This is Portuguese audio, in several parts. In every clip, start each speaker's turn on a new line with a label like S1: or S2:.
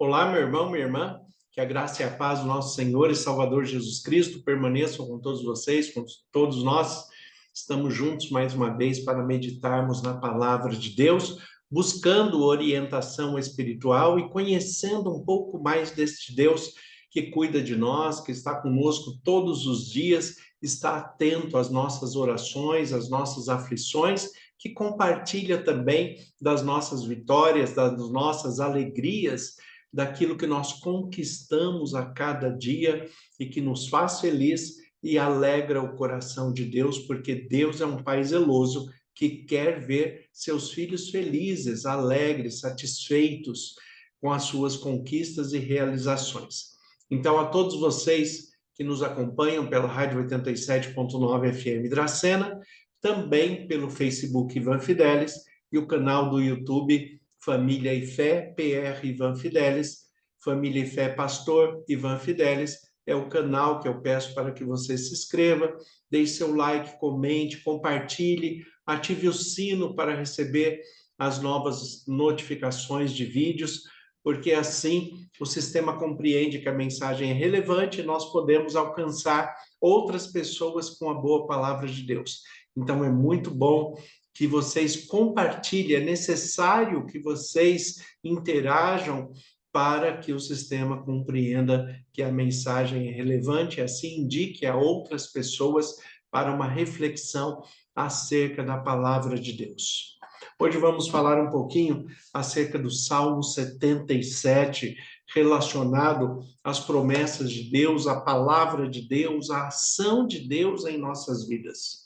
S1: Olá, meu irmão, minha irmã, que a graça e a paz do nosso Senhor e Salvador Jesus Cristo permaneçam com todos vocês, com todos nós. Estamos juntos mais uma vez para meditarmos na palavra de Deus, buscando orientação espiritual e conhecendo um pouco mais deste Deus que cuida de nós, que está conosco todos os dias, está atento às nossas orações, às nossas aflições, que compartilha também das nossas vitórias, das nossas alegrias, daquilo que nós conquistamos a cada dia e que nos faz feliz e alegra o coração de Deus, porque Deus é um Pai zeloso que quer ver seus filhos felizes, alegres, satisfeitos com as suas conquistas e realizações. Então, a todos vocês que nos acompanham pela Rádio 87.9 FM Dracena, também pelo Facebook Ivan Fidelis e o canal do YouTube Família e Fé, PR Ivan Fidelis, Família e Fé Pastor Ivan Fidelis, é o canal que eu peço para que você se inscreva, deixe seu like, comente, compartilhe, ative o sino para receber as novas notificações de vídeos, porque assim o sistema compreende que a mensagem é relevante e nós podemos alcançar outras pessoas com a boa palavra de Deus. Então é muito bom que vocês compartilhem, é necessário que vocês interajam para que o sistema compreenda que a mensagem é relevante, assim indique a outras pessoas para uma reflexão acerca da palavra de Deus. Hoje vamos falar um pouquinho acerca do Salmo 77, relacionado às promessas de Deus, à palavra de Deus, à ação de Deus em nossas vidas.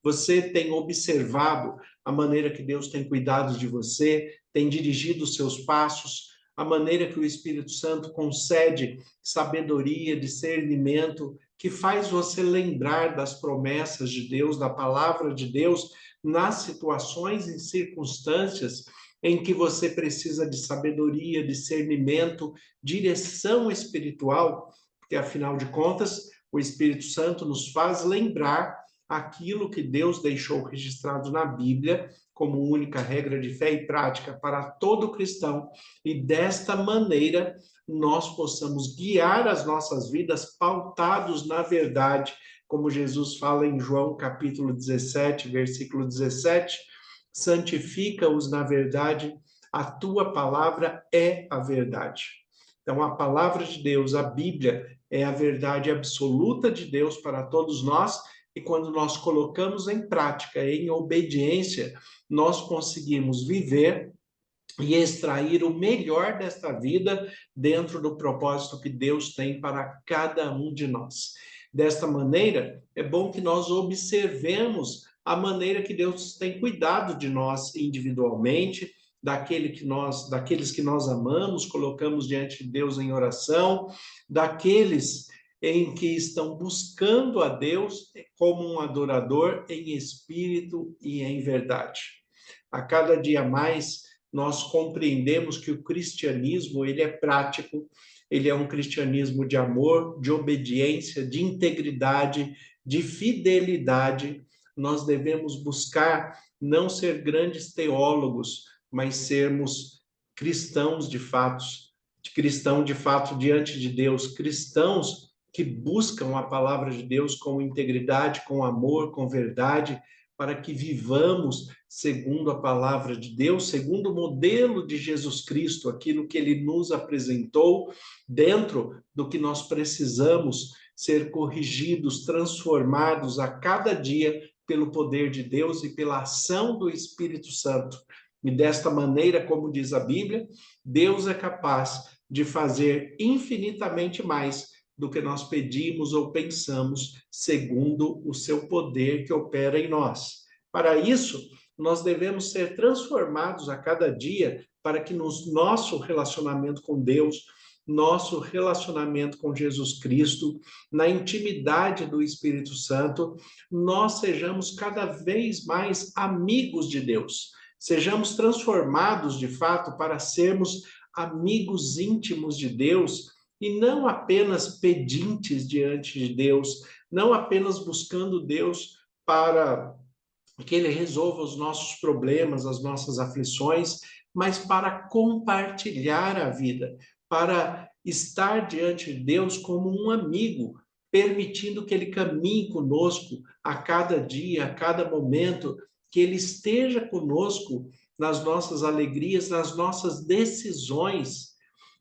S1: Você tem observado a maneira que Deus tem cuidado de você, tem dirigido os seus passos, a maneira que o Espírito Santo concede sabedoria, discernimento, que faz você lembrar das promessas de Deus, da palavra de Deus, nas situações e circunstâncias em que você precisa de sabedoria, discernimento, direção espiritual, porque afinal de contas, o Espírito Santo nos faz lembrar aquilo que Deus deixou registrado na Bíblia como única regra de fé e prática para todo cristão, e desta maneira nós possamos guiar as nossas vidas pautados na verdade, como Jesus fala em João capítulo 17, versículo 17, santifica-os na verdade, a tua palavra é a verdade. Então, a palavra de Deus, a Bíblia, é a verdade absoluta de Deus para todos nós, e quando nós colocamos em prática, em obediência, nós conseguimos viver e extrair o melhor desta vida dentro do propósito que Deus tem para cada um de nós. Desta maneira, é bom que nós observemos a maneira que Deus tem cuidado de nós individualmente, daqueles que nós amamos, colocamos diante de Deus em oração, daqueles em que estão buscando a Deus como um adorador em espírito e em verdade. A cada dia mais, nós compreendemos que o cristianismo, ele é prático, ele é um cristianismo de amor, de obediência, de integridade, de fidelidade. Nós devemos buscar não ser grandes teólogos, mas sermos cristãos de fato diante de Deus, cristãos que buscam a palavra de Deus com integridade, com amor, com verdade, para que vivamos segundo a palavra de Deus, segundo o modelo de Jesus Cristo, aquilo que ele nos apresentou, dentro do que nós precisamos ser corrigidos, transformados a cada dia pelo poder de Deus e pela ação do Espírito Santo. E desta maneira, como diz a Bíblia, Deus é capaz de fazer infinitamente mais do que nós pedimos ou pensamos, segundo o seu poder que opera em nós. Para isso, nós devemos ser transformados a cada dia para que no nosso relacionamento com Deus, nosso relacionamento com Jesus Cristo, na intimidade do Espírito Santo, nós sejamos cada vez mais amigos de Deus. Sejamos transformados, de fato, para sermos amigos íntimos de Deus, e não apenas pedintes diante de Deus, não apenas buscando Deus para que Ele resolva os nossos problemas, as nossas aflições, mas para compartilhar a vida, para estar diante de Deus como um amigo, permitindo que Ele caminhe conosco a cada dia, a cada momento, que Ele esteja conosco nas nossas alegrias, nas nossas decisões.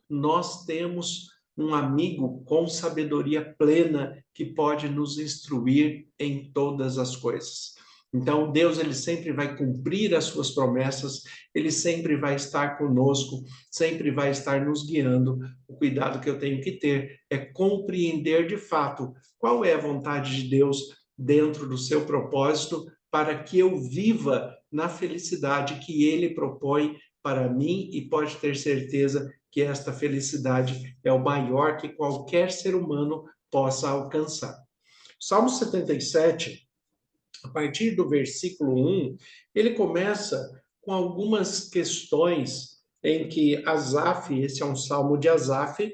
S1: Nós temos um amigo com sabedoria plena que pode nos instruir em todas as coisas. Então, Deus, ele sempre vai cumprir as suas promessas, ele sempre vai estar conosco, sempre vai estar nos guiando. O cuidado que eu tenho que ter é compreender de fato qual é a vontade de Deus dentro do seu propósito, para que eu viva na felicidade que ele propõe para mim, e pode ter certeza que esta felicidade é o maior que qualquer ser humano possa alcançar. Salmo 77, a partir do versículo 1, ele começa com algumas questões em que Asaf, esse é um salmo de Asaf,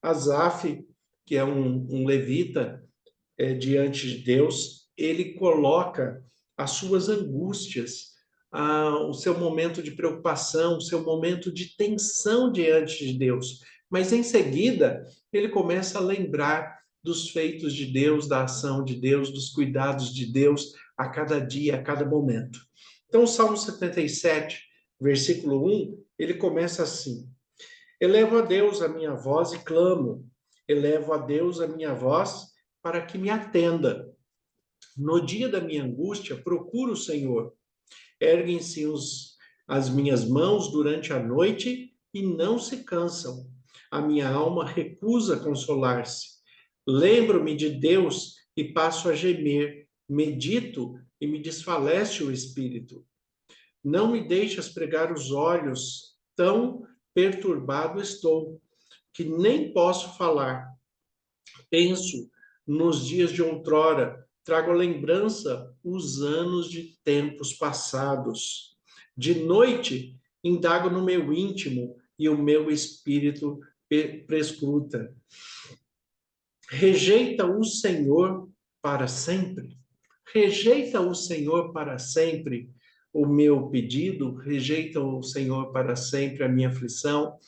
S1: Asaf, que é um levita, diante de Deus, ele coloca as suas angústias, o seu momento de preocupação, o seu momento de tensão diante de Deus. Mas em seguida, ele começa a lembrar dos feitos de Deus, da ação de Deus, dos cuidados de Deus a cada dia, a cada momento. Então, o Salmo 77, versículo 1, ele começa assim: Elevo a Deus a minha voz e clamo, elevo a Deus a minha voz para que me atenda. No dia da minha angústia, procuro o Senhor. Erguem-se as minhas mãos durante a noite e não se cansam. A minha alma recusa consolar-se. Lembro-me de Deus e passo a gemer. Medito e me desfalece o espírito. Não me deixas pregar os olhos, tão perturbado estou, que nem posso falar. Penso nos dias de outrora, trago à lembrança os anos de tempos passados. De noite, indago no meu íntimo e o meu espírito prescruta. Rejeita o Senhor para sempre. Rejeita o Senhor para sempre o meu pedido, rejeita o Senhor para sempre a minha aflição,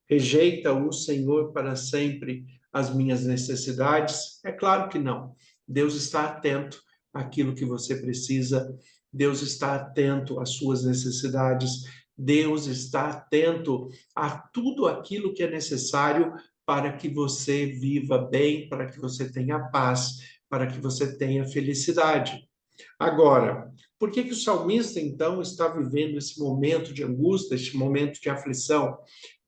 S1: rejeita o Senhor para sempre as minhas necessidades? É claro que não. Deus está atento àquilo que você precisa, Deus está atento às suas necessidades, Deus está atento a tudo aquilo que é necessário para que você viva bem, para que você tenha paz, para que você tenha felicidade. Agora, por que que o salmista, então, está vivendo esse momento de angústia, esse momento de aflição?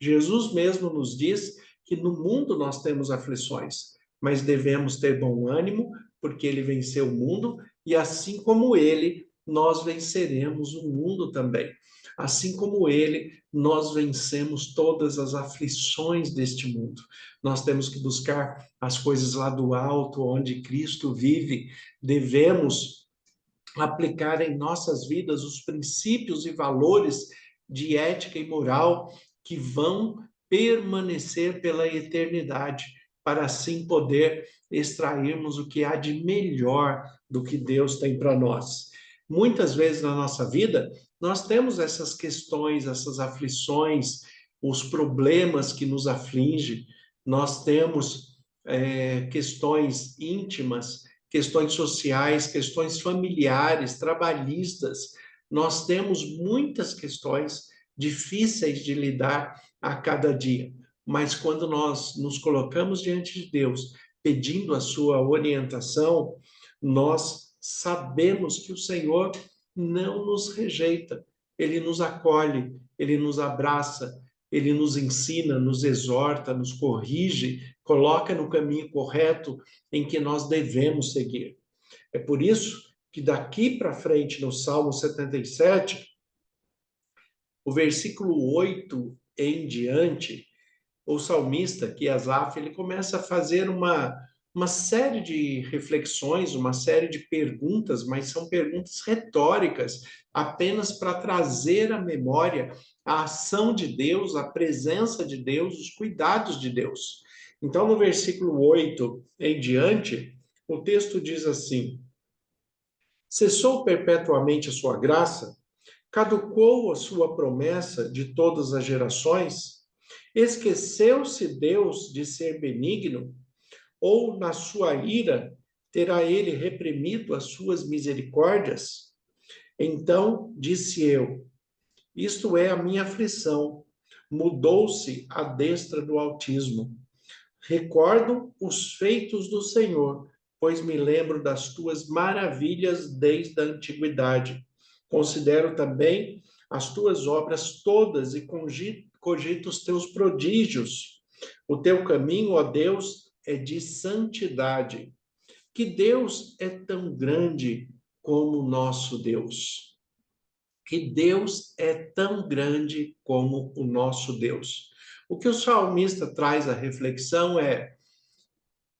S1: Jesus mesmo nos diz que no mundo nós temos aflições, mas devemos ter bom ânimo, porque ele venceu o mundo, e assim como ele, nós venceremos o mundo também. Assim como ele, nós vencemos todas as aflições deste mundo. Nós temos que buscar as coisas lá do alto, onde Cristo vive. Devemos aplicar em nossas vidas os princípios e valores de ética e moral que vão permanecer pela eternidade, para assim poder extrairmos o que há de melhor do que Deus tem para nós. Muitas vezes na nossa vida, nós temos essas questões, essas aflições, os problemas que nos afligem, nós temos questões íntimas, questões sociais, questões familiares, trabalhistas. Nós temos muitas questões difíceis de lidar a cada dia, mas quando nós nos colocamos diante de Deus, pedindo a sua orientação, nós sabemos que o Senhor não nos rejeita, ele nos acolhe, ele nos abraça, ele nos ensina, nos exorta, nos corrige, coloca no caminho correto em que nós devemos seguir. É por isso que daqui para frente, no Salmo 77, o versículo 8 em diante, o salmista, que é Asaf, ele começa a fazer uma série de reflexões, uma série de perguntas, mas são perguntas retóricas, apenas para trazer à memória a ação de Deus, a presença de Deus, os cuidados de Deus. Então, no versículo 8 em diante, o texto diz assim: Cessou perpetuamente a sua graça? Caducou a sua promessa de todas as gerações? Esqueceu-se Deus de ser benigno? Ou na sua ira terá ele reprimido as suas misericórdias? Então disse eu: isto é a minha aflição. Mudou-se a destra do Altíssimo. Recordo os feitos do Senhor, pois me lembro das tuas maravilhas desde a antiguidade. Considero também as tuas obras todas e cogito os teus prodígios. O teu caminho, ó Deus, é de santidade. Que Deus é tão grande como o nosso Deus. Que Deus é tão grande como o nosso Deus. O que o salmista traz à reflexão é: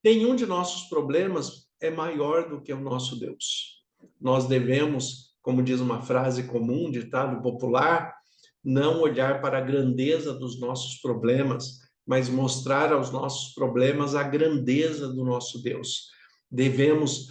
S1: nenhum de nossos problemas é maior do que o nosso Deus. Nós devemos, como diz uma frase comum, ditado popular, não olhar para a grandeza dos nossos problemas, mas mostrar aos nossos problemas a grandeza do nosso Deus. Devemos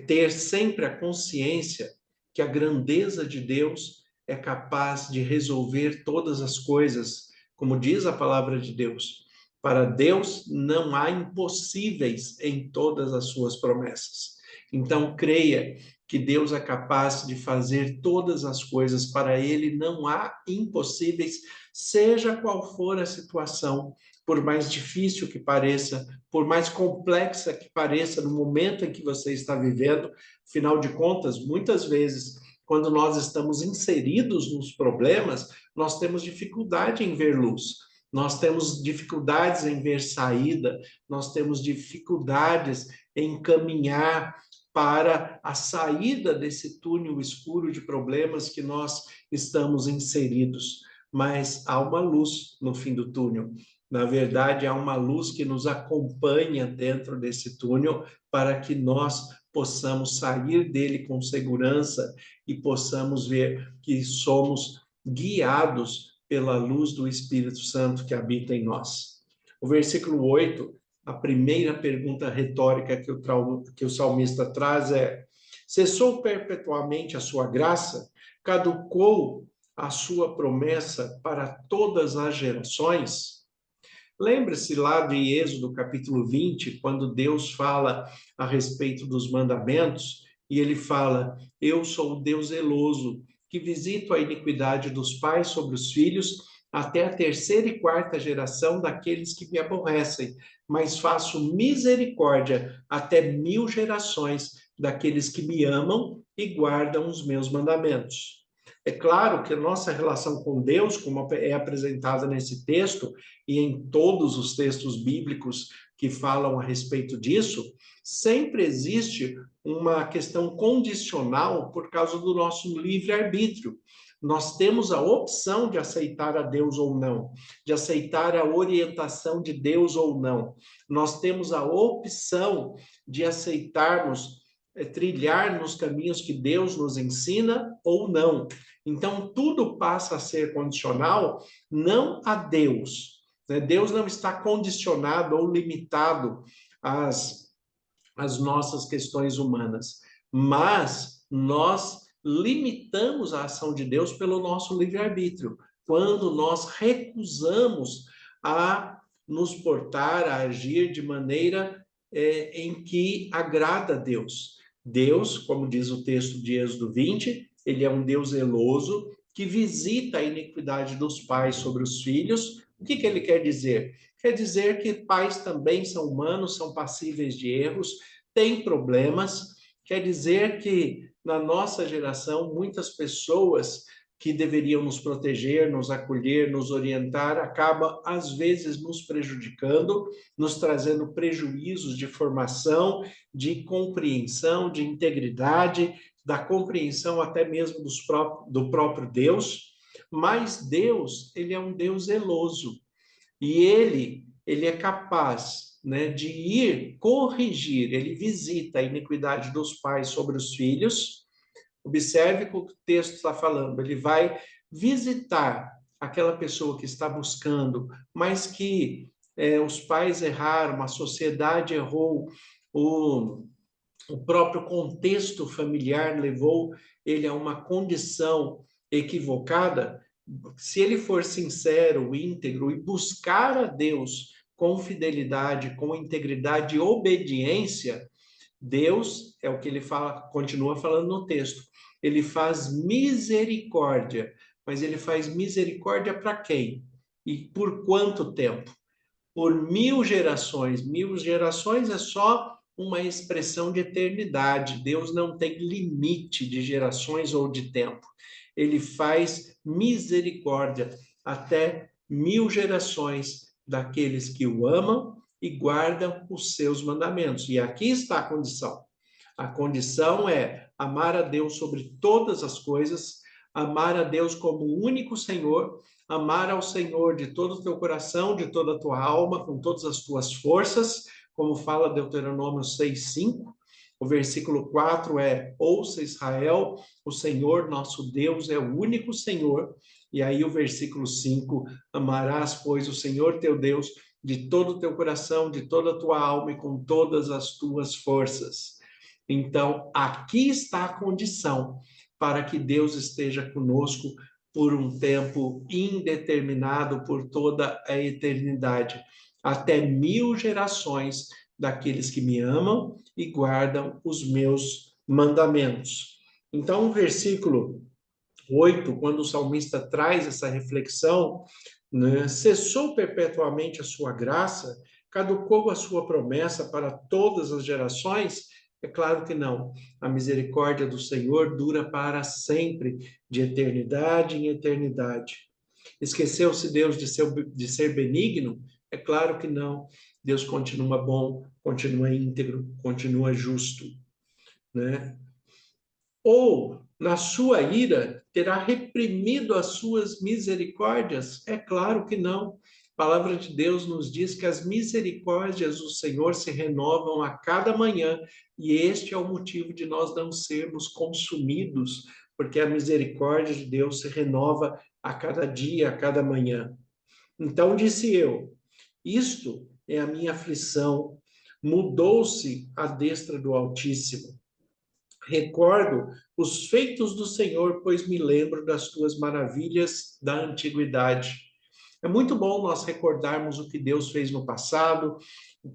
S1: ter sempre a consciência que a grandeza de Deus é capaz de resolver todas as coisas, como diz a palavra de Deus. Para Deus não há impossíveis em todas as suas promessas. Então, creia que Deus é capaz de fazer todas as coisas, para Ele não há impossíveis, seja qual for a situação, por mais difícil que pareça, por mais complexa que pareça no momento em que você está vivendo. Afinal de contas, muitas vezes, quando nós estamos inseridos nos problemas, nós temos dificuldade em ver luz. Nós temos dificuldades em ver saída, nós temos dificuldades em caminhar para a saída desse túnel escuro de problemas que nós estamos inseridos. Mas há uma luz no fim do túnel. Na verdade, há uma luz que nos acompanha dentro desse túnel para que nós possamos sair dele com segurança e possamos ver que somos guiados pela luz do Espírito Santo que habita em nós. O versículo 8, a primeira pergunta retórica que o salmista traz é: cessou perpetuamente a sua graça? Caducou a sua promessa para todas as gerações? Lembre-se lá de Êxodo capítulo 20, quando Deus fala a respeito dos mandamentos, e ele fala: eu sou o Deus zeloso, que visito a iniquidade dos pais sobre os filhos, até a terceira e quarta geração daqueles que me aborrecem, mas faço misericórdia até 1000 gerações daqueles que me amam e guardam os meus mandamentos. É claro que a nossa relação com Deus, como é apresentada nesse texto e em todos os textos bíblicos que falam a respeito disso, sempre existe uma questão condicional por causa do nosso livre-arbítrio. Nós temos a opção de aceitar a Deus ou não, de aceitar a orientação de Deus ou não. Nós temos a opção de aceitarmos, trilhar nos caminhos que Deus nos ensina ou não. Então, tudo passa a ser condicional, não a Deus. Né? Deus não está condicionado ou limitado às nossas questões humanas, mas nós limitamos a ação de Deus pelo nosso livre-arbítrio, quando nós recusamos a nos portar, a agir de maneira em que agrada a Deus. Deus, como diz o texto de Êxodo 20, ele é um Deus zeloso que visita a iniquidade dos pais sobre os filhos. O que ele quer dizer? Quer dizer que pais também são humanos, são passíveis de erros, têm problemas. Quer dizer que na nossa geração, muitas pessoas que deveriam nos proteger, nos acolher, nos orientar, acaba às vezes nos prejudicando, nos trazendo prejuízos de formação, de compreensão, de integridade, da compreensão até mesmo do próprio Deus. Mas Deus, ele é um Deus zeloso e ele é capaz, né, de ir corrigir, ele visita a iniquidade dos pais sobre os filhos. Observe o que o texto está falando, ele vai visitar aquela pessoa que está buscando, mas que os pais erraram, a sociedade errou, o próprio contexto familiar levou ele a uma condição equivocada. se ele for sincero, íntegro e buscar a Deus com fidelidade, com integridade e obediência, Deus, é o que ele fala, continua falando no texto, ele faz misericórdia, mas ele faz misericórdia para quem? E por quanto tempo? Por 1000 gerações. 1000 gerações é só uma expressão de eternidade. Deus não tem limite de gerações ou de tempo. Ele faz misericórdia até 1000 gerações daqueles que o amam e guardam os seus mandamentos. E aqui está a condição. A condição é amar a Deus sobre todas as coisas, amar a Deus como o único Senhor, amar ao Senhor de todo o teu coração, de toda a tua alma, com todas as tuas forças, como fala Deuteronômio 6:5. O versículo 4 é: ouça Israel, o Senhor nosso Deus é o único Senhor. E aí o versículo 5: amarás, pois, o Senhor teu Deus de todo o teu coração, de toda a tua alma e com todas as tuas forças. Então, aqui está a condição para que Deus esteja conosco por um tempo indeterminado, por toda a eternidade, até 1000 gerações daqueles que me amam e guardam os meus mandamentos. Então, o versículo 8, quando o salmista traz essa reflexão, né, cessou perpetuamente a sua graça, caducou a sua promessa para todas as gerações? É claro que não. A misericórdia do Senhor dura para sempre, de eternidade em eternidade. Esqueceu-se Deus de ser benigno? É claro que não. Deus continua bom, continua íntegro, continua justo, né? Ou, na sua ira, terá reprimido as suas misericórdias? É claro que não. A palavra de Deus nos diz que as misericórdias do Senhor se renovam a cada manhã, e este é o motivo de nós não sermos consumidos, porque a misericórdia de Deus se renova a cada dia, a cada manhã. Então disse eu: isto é a minha aflição, mudou-se a destra do Altíssimo. Recordo os feitos do Senhor, pois me lembro das tuas maravilhas da antiguidade. É muito bom nós recordarmos o que Deus fez no passado,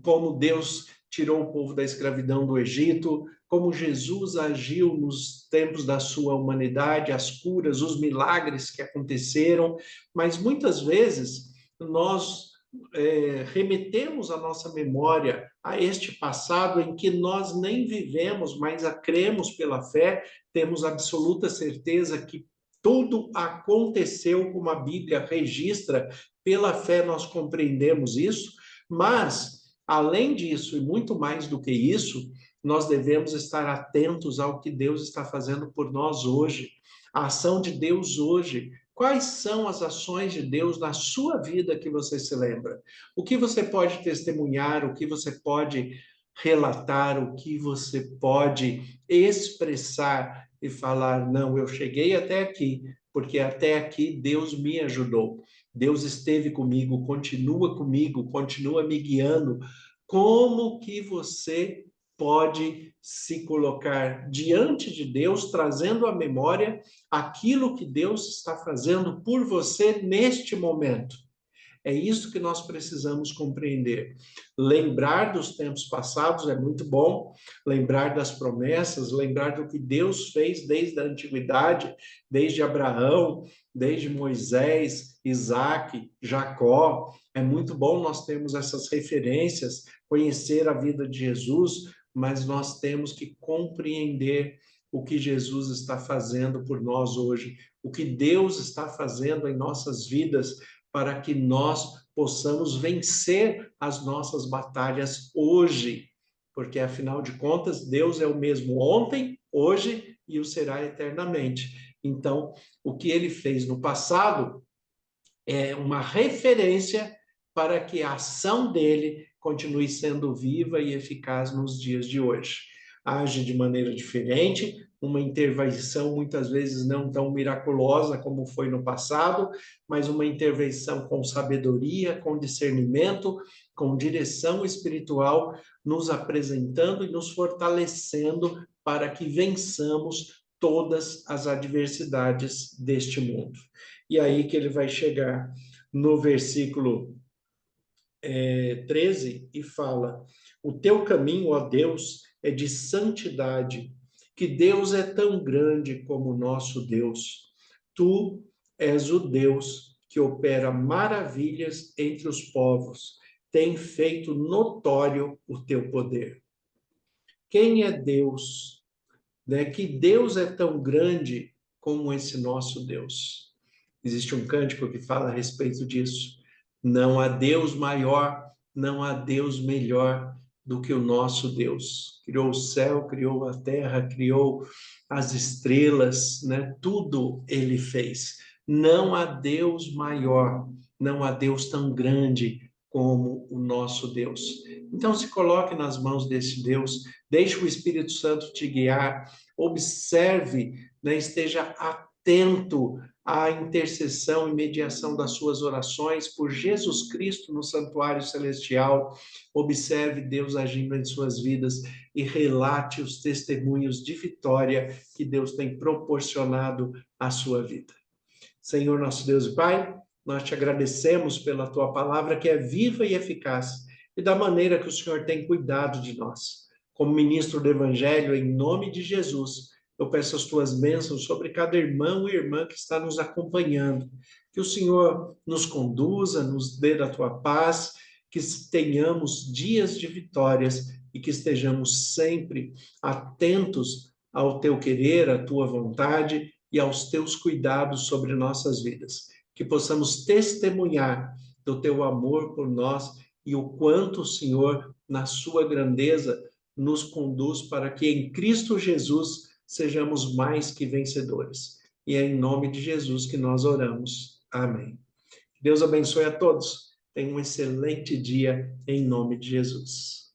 S1: como Deus tirou o povo da escravidão do Egito, como Jesus agiu nos tempos da sua humanidade, as curas, os milagres que aconteceram, mas muitas vezes nós remetemos a nossa memória a este passado em que nós nem vivemos, mas a cremos pela fé, temos absoluta certeza que tudo aconteceu como a Bíblia registra, pela fé nós compreendemos isso, mas, além disso, e muito mais do que isso, nós devemos estar atentos ao que Deus está fazendo por nós hoje, a ação de Deus hoje. Quais são as ações de Deus na sua vida que você se lembra? O que você pode testemunhar, o que você pode relatar, o que você pode expressar e falar: não, eu cheguei até aqui, porque até aqui Deus me ajudou. Deus esteve comigo, continua me guiando. Como que você pode se colocar diante de Deus, trazendo à memória aquilo que Deus está fazendo por você neste momento? É isso que nós precisamos compreender. Lembrar dos tempos passados é muito bom, lembrar das promessas, lembrar do que Deus fez desde a antiguidade, desde Abraão, desde Moisés, Isaac, Jacó. É muito bom nós termos essas referências, conhecer a vida de Jesus, mas nós temos que compreender o que Jesus está fazendo por nós hoje, o que Deus está fazendo em nossas vidas, para que nós possamos vencer as nossas batalhas hoje, porque afinal de contas, Deus é o mesmo ontem, hoje e o será eternamente. Então, o que ele fez no passado é uma referência para que a ação dele continue sendo viva e eficaz nos dias de hoje. Age de maneira diferente, uma intervenção muitas vezes não tão miraculosa como foi no passado, mas uma intervenção com sabedoria, com discernimento, com direção espiritual, nos apresentando e nos fortalecendo para que vençamos todas as adversidades deste mundo. E aí que ele vai chegar no versículo 13 e fala: o teu caminho, ó Deus, é de santidade, que Deus é tão grande como o nosso Deus. Tu és o Deus que opera maravilhas entre os povos, tem feito notório o teu poder. Quem é Deus? Né? Que Deus é tão grande como esse nosso Deus. Existe um cântico que fala a respeito disso. Não há Deus maior, não há Deus melhor do que o nosso Deus. Criou o céu, criou a terra, criou as estrelas, né? Tudo ele fez. Não há Deus maior, não há Deus tão grande como o nosso Deus. Então se coloque nas mãos desse Deus, deixe o Espírito Santo te guiar, observe, né? Esteja atento à intercessão e mediação das suas orações por Jesus Cristo no santuário celestial. Observe Deus agindo em suas vidas e relate os testemunhos de vitória que Deus tem proporcionado à sua vida. Senhor, nosso Deus e Pai, nós te agradecemos pela tua palavra que é viva e eficaz e da maneira que o Senhor tem cuidado de nós. Como ministro do Evangelho, em nome de Jesus, eu peço as tuas bênçãos sobre cada irmão e irmã que está nos acompanhando. Que o Senhor nos conduza, nos dê da tua paz, que tenhamos dias de vitórias e que estejamos sempre atentos ao teu querer, à tua vontade e aos teus cuidados sobre nossas vidas. Que possamos testemunhar do teu amor por nós e o quanto o Senhor, na sua grandeza, nos conduz para que em Cristo Jesus sejamos mais que vencedores. E é em nome de Jesus que nós oramos. Amém. Deus abençoe a todos. Tenha um excelente dia em nome de Jesus.